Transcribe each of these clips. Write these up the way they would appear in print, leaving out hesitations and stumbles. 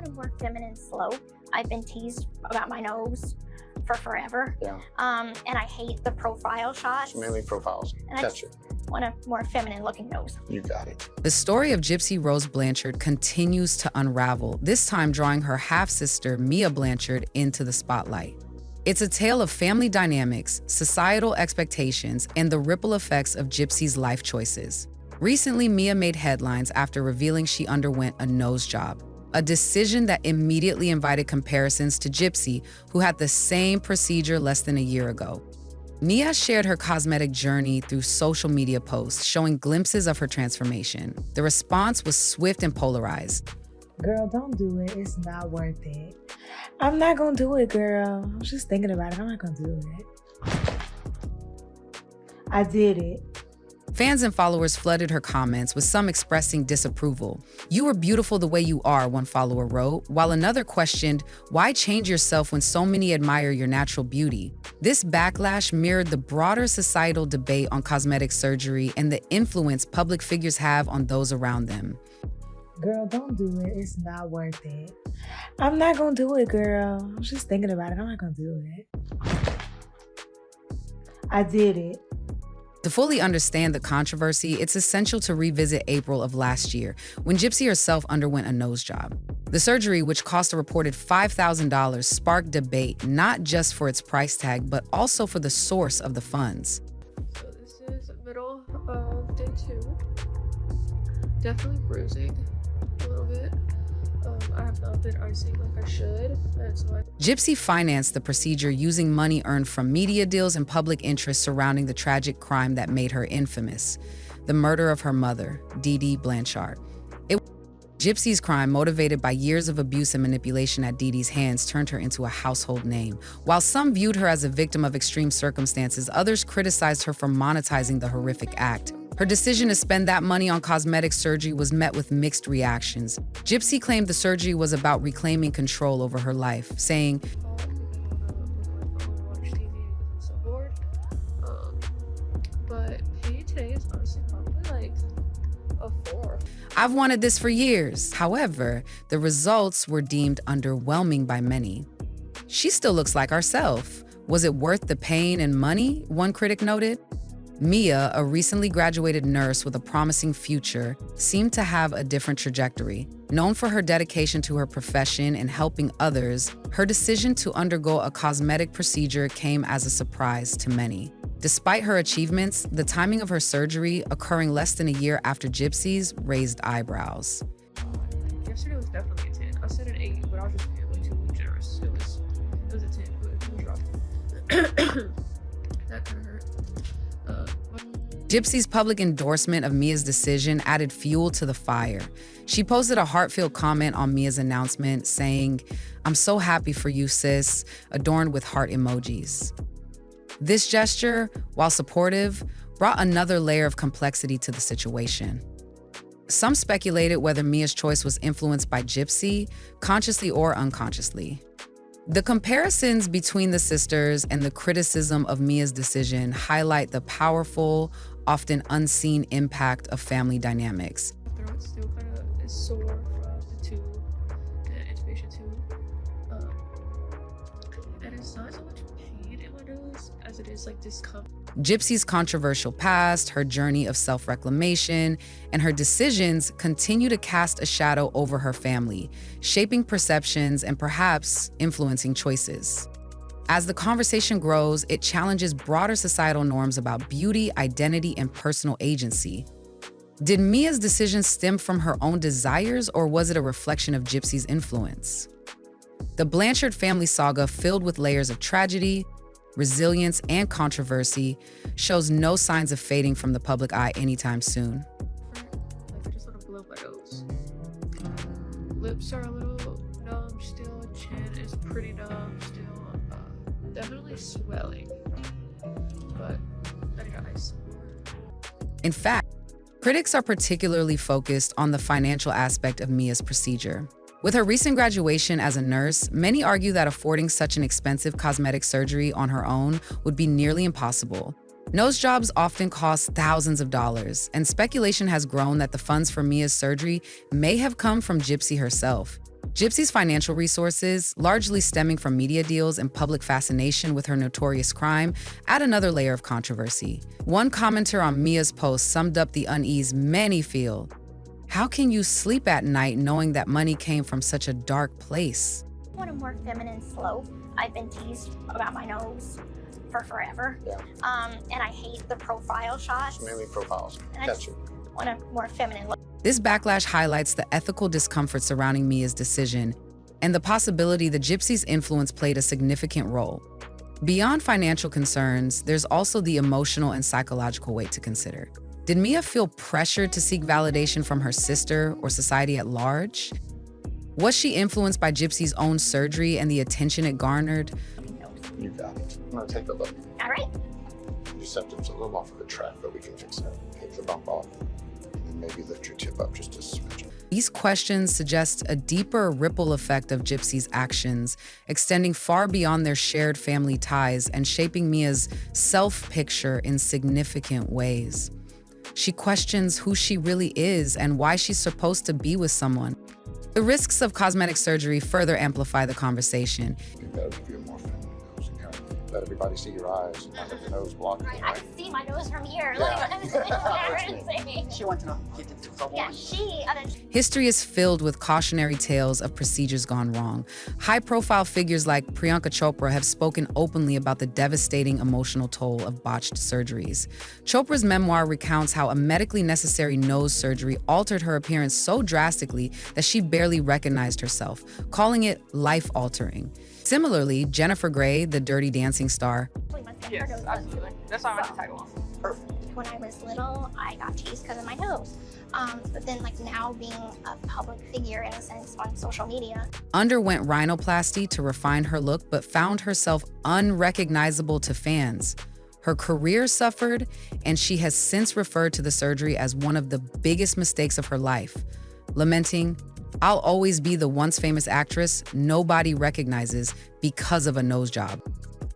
want a more feminine slow. I've been teased about my nose for forever. Yeah. And I hate the profile shots. It's mainly profiles. And I just want a more feminine looking nose. You got it. The story of Gypsy Rose Blanchard continues to unravel, this time drawing her half-sister, Mia Blanchard, into the spotlight. It's a tale of family dynamics, societal expectations, and the ripple effects of Gypsy's life choices. Recently, Mia made headlines after revealing she underwent a nose job, a decision that immediately invited comparisons to Gypsy, who had the same procedure less than a year ago. Mia shared her cosmetic journey through social media posts, showing glimpses of her transformation. The response was swift and polarized. Girl, don't do it. It's not worth it. I'm not gonna do it, girl. I was just thinking about it. I'm not gonna do it. I did it. Fans and followers flooded her comments, with some expressing disapproval. "You are beautiful the way you are," one follower wrote, while another questioned, "Why change yourself when so many admire your natural beauty?" This backlash mirrored the broader societal debate on cosmetic surgery and the influence public figures have on those around them. Girl, don't do it. It's not worth it. I'm not gonna do it, girl. I was just thinking about it. I'm not gonna do it. I did it. To fully understand the controversy, it's essential to revisit April of last year, when Gypsy herself underwent a nose job. The surgery, which cost a reported $5,000, sparked debate not just for its price tag, but also for the source of the funds. So this is middle of day 2. Definitely bruising a little bit. I have not been icing like I should, and so Gypsy financed the procedure using money earned from media deals and public interest surrounding the tragic crime that made her infamous, the murder of her mother, Blanchard. Gypsy's crime, motivated by years of abuse and manipulation at Didi's hands, turned her into a household name. While some viewed her as a victim of extreme circumstances, others criticized her for monetizing the horrific act. Her decision to spend that money on cosmetic surgery was met with mixed reactions. Gypsy claimed the surgery was about reclaiming control over her life, saying, but paying today is honestly probably like a 4. "I've wanted this for years." However, the results were deemed underwhelming by many. "She still looks like herself. Was it worth the pain and money?" one critic noted. Mia, a recently graduated nurse with a promising future, seemed to have a different trajectory. Known for her dedication to her profession and helping others, her decision to undergo a cosmetic procedure came as a surprise to many. Despite her achievements, the timing of her surgery, occurring less than a year after Gypsy's, raised eyebrows. Yesterday was definitely a 10. I said an 8, but I was just being way too generous. It was a 10, but it was rough. That kind of hurt. Gypsy's public endorsement of Mia's decision added fuel to the fire. She posted a heartfelt comment on Mia's announcement, saying, "I'm so happy for you, sis," adorned with heart emojis. This gesture, while supportive, brought another layer of complexity to the situation. Some speculated whether Mia's choice was influenced by Gypsy, consciously or unconsciously. The comparisons between the sisters and the criticism of Mia's decision highlight the powerful, often unseen impact of family dynamics. My throat still kind of is sore from the tube, the intubation tube. And it's not so much pain in my nose as it is like discomfort. Gypsy's controversial past, her journey of self-reclamation, and her decisions continue to cast a shadow over her family, shaping perceptions and perhaps influencing choices. As the conversation grows, it challenges broader societal norms about beauty, identity, and personal agency. Did Mia's decision stem from her own desires, or was it a reflection of Gypsy's influence? The Blanchard family saga, filled with layers of tragedy, resilience, and controversy, shows no signs of fading from the public eye anytime soon. Like I just want to blow my nose. Lips are a little numb still. Chin is pretty numb still. Definitely swelling, but I need to ice some more. In fact, critics are particularly focused on the financial aspect of Mia's procedure. With her recent graduation as a nurse, many argue that affording such an expensive cosmetic surgery on her own would be nearly impossible. Nose jobs often cost thousands of dollars, and speculation has grown that the funds for Mia's surgery may have come from Gypsy herself. Gypsy's financial resources, largely stemming from media deals and public fascination with her notorious crime, add another layer of controversy. One commenter on Mia's post summed up the unease many feel. How can you sleep at night knowing that money came from such a dark place? I want a more feminine slope. I've been teased about my nose for forever. Yeah. And I hate the profile shots. It's mainly profiles. And I Got just you. want a more feminine look. This backlash highlights the ethical discomfort surrounding Mia's decision and the possibility that Gypsy's influence played a significant role. Beyond financial concerns, there's also the emotional and psychological weight to consider. Did Mia feel pressured to seek validation from her sister or society at large? Was she influenced by Gypsy's own surgery and the attention it garnered? You got it. I'm gonna take a look. All right. Your septum's a little off of the track, but we can fix that. Take the bump off, and maybe lift your tip up just a smidge. These questions suggest a deeper ripple effect of Gypsy's actions, extending far beyond their shared family ties and shaping Mia's self-picture in significant ways. She questions who she really is and why she's supposed to be with someone. The risks of cosmetic surgery further amplify the conversation. You gotta give you a more feminine nose. You gotta let everybody see your eyes, not have the nose blocked. Right, I can see my nose from here. Yeah. Like, I'm embarrassing. She wants to know get into trouble. Yeah, she. History is filled with cautionary tales of procedures gone wrong. High-profile figures like Priyanka Chopra have spoken openly about the devastating emotional toll of botched surgeries. Chopra's memoir recounts how a medically necessary nose surgery altered her appearance so drastically that she barely recognized herself, calling it life-altering. Similarly, Jennifer Grey, the Dirty Dancing star, Yes, absolutely. That's why I went to tag along. When I was little, I got teased because of my nose. But then, like, now being a public figure, in a sense, on social media, underwent rhinoplasty to refine her look but found herself unrecognizable to fans. Her career suffered, and she has since referred to the surgery as one of the biggest mistakes of her life, lamenting, "I'll always be the once famous actress nobody recognizes because of a nose job."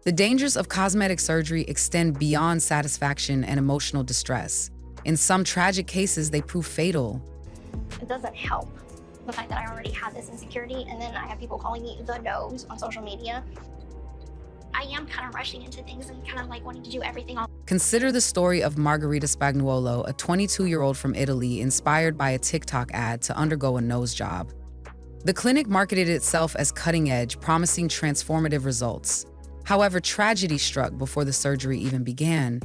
The dangers of cosmetic surgery extend beyond satisfaction and emotional distress. In some tragic cases, they prove fatal. it doesn't help. The fact that I already had this insecurity, and then I have people calling me the nose on social media. I am kind of rushing into things and kind of like wanting to do everything all. Consider the story of Margherita Spagnuolo, a 22-year-old from Italy inspired by a TikTok ad to undergo a nose job. The clinic marketed itself as cutting edge, promising transformative results. However, tragedy struck before the surgery even began.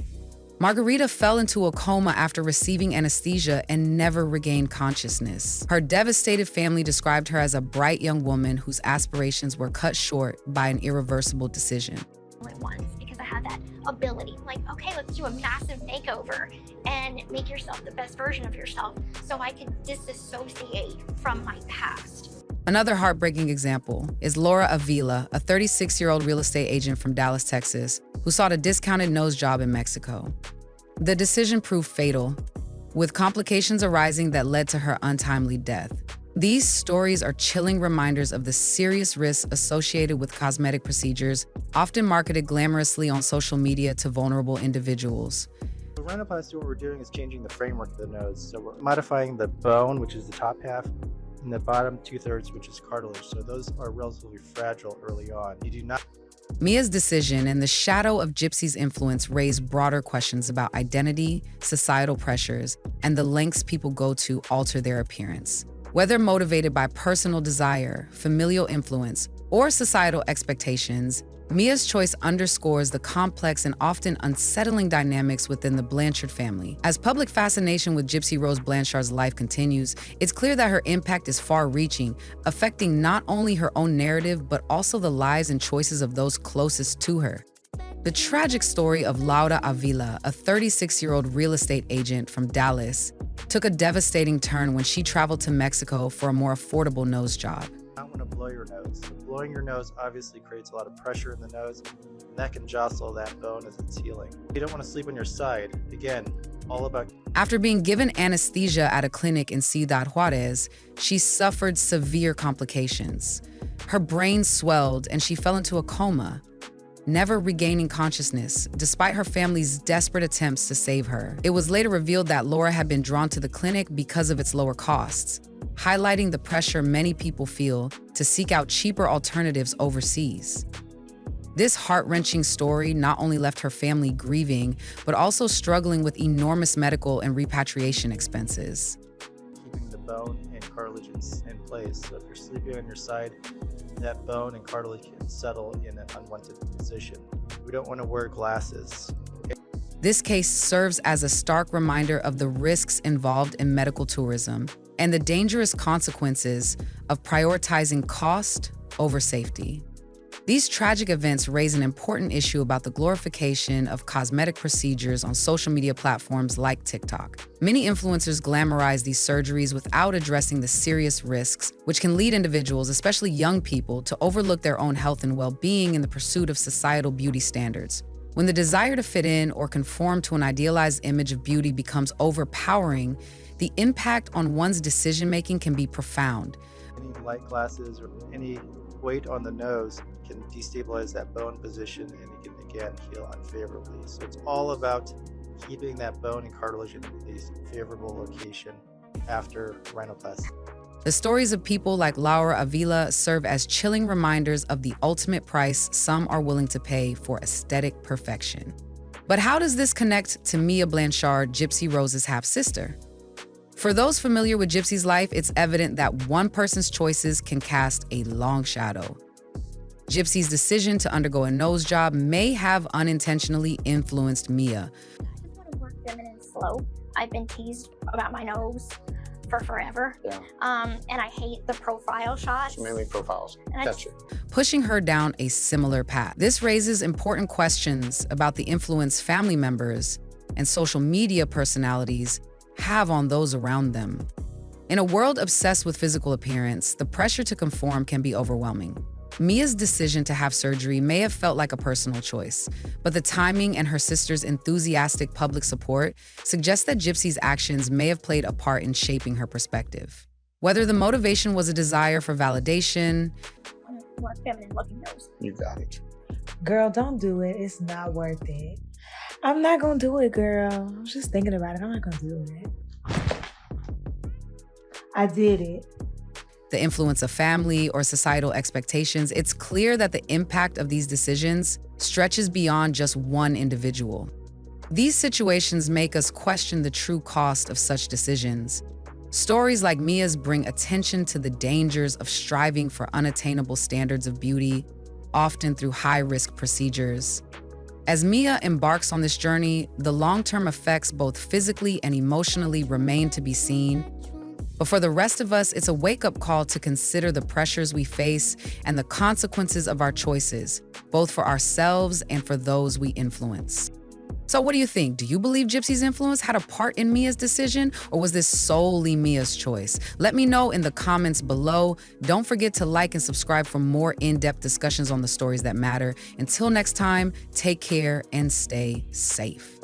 Margherita fell into a coma after receiving anesthesia and never regained consciousness. Her devastated family described her as a bright young woman whose aspirations were cut short by an irreversible decision. At once, because I had that ability. Like, okay, let's do a massive makeover and make yourself the best version of yourself so I could disassociate from my past. Another heartbreaking example is Laura Avila, a 36-year-old real estate agent from Dallas, Texas, who sought a discounted nose job in Mexico. The decision proved fatal, with complications arising that led to her untimely death. These stories are chilling reminders of the serious risks associated with cosmetic procedures, often marketed glamorously on social media to vulnerable individuals. The rhinoplasty, what we're doing is changing the framework of the nose. So we're modifying the bone, which is the top half, and the bottom 2/3, which is cartilage. So those are relatively fragile early on. You do not. Mia's decision and the shadow of Gypsy's influence raised broader questions about identity, societal pressures, and the lengths people go to alter their appearance. Whether motivated by personal desire, familial influence, or societal expectations, Mia's choice underscores the complex and often unsettling dynamics within the Blanchard family. As public fascination with Gypsy Rose Blanchard's life continues, it's clear that her impact is far-reaching, affecting not only her own narrative, but also the lives and choices of those closest to her. The tragic story of Laura Avila, a 36-year-old real estate agent from Dallas, took a devastating turn when she traveled to Mexico for a more affordable nose job. Not want to blow your nose. So blowing your nose obviously creates a lot of pressure in the nose, and that can jostle that bone as it's healing. You don't want to sleep on your side. Again, all about. After being given anesthesia at a clinic in Ciudad Juarez, she suffered severe complications. Her brain swelled and she fell into a coma. never regaining consciousness, despite her family's desperate attempts to save her. It was later revealed that Laura had been drawn to the clinic because of its lower costs, highlighting the pressure many people feel to seek out cheaper alternatives overseas. This heart-wrenching story not only left her family grieving, but also struggling with enormous medical and repatriation expenses. Keeping the bone and cartilage in place. So if you're sleeping on your side, that bone and cartilage can settle in an unwanted position. We don't want to wear glasses. This case serves as a stark reminder of the risks involved in medical tourism and the dangerous consequences of prioritizing cost over safety. These tragic events raise an important issue about the glorification of cosmetic procedures on social media platforms like TikTok. Many influencers glamorize these surgeries without addressing the serious risks, which can lead individuals, especially young people, to overlook their own health and well-being in the pursuit of societal beauty standards. When the desire to fit in or conform to an idealized image of beauty becomes overpowering, the impact on one's decision-making can be profound. Any light glasses or any weight on the nose can destabilize that bone position, and it can again heal unfavorably. So it's all about keeping that bone and cartilage in a favorable location after rhinoplasty. The stories of people like Laura Avila serve as chilling reminders of the ultimate price some are willing to pay for aesthetic perfection. But how does this connect to Mia Blanchard, Gypsy Rose's half-sister? For those familiar with Gypsy's life, it's evident that one person's choices can cast a long shadow. Gypsy's decision to undergo a nose job may have unintentionally influenced Mia. I just want to work feminine slow. I've been teased about my nose for forever. Yeah. And I hate the profile shots. So mainly profiles. And I Gotcha. Pushing her down a similar path. This raises important questions about the influence family members and social media personalities have on those around them. In a world obsessed with physical appearance, the pressure to conform can be overwhelming. Mia's decision to have surgery may have felt like a personal choice, but the timing and her sister's enthusiastic public support suggest that Gypsy's actions may have played a part in shaping her perspective. Whether the motivation was a desire for validation, more feminine looking nose. You got it. Girl, don't do it. It's not worth it. I'm not gonna do it, girl. I'm just thinking about it. I'm not gonna do it. I did it. the influence of family or societal expectations, it's clear that the impact of these decisions stretches beyond just one individual. These situations make us question the true cost of such decisions. Stories like Mia's bring attention to the dangers of striving for unattainable standards of beauty, often through high-risk procedures. As Mia embarks on this journey, the long-term effects, both physically and emotionally, remain to be seen. But for the rest of us, it's a wake-up call to consider the pressures we face and the consequences of our choices, both for ourselves and for those we influence. So what do you think? Do you believe Gypsy's influence had a part in Mia's decision, or was this solely Mia's choice? Let me know in the comments below. Don't forget to like and subscribe for more in-depth discussions on the stories that matter. Until next time, take care and stay safe.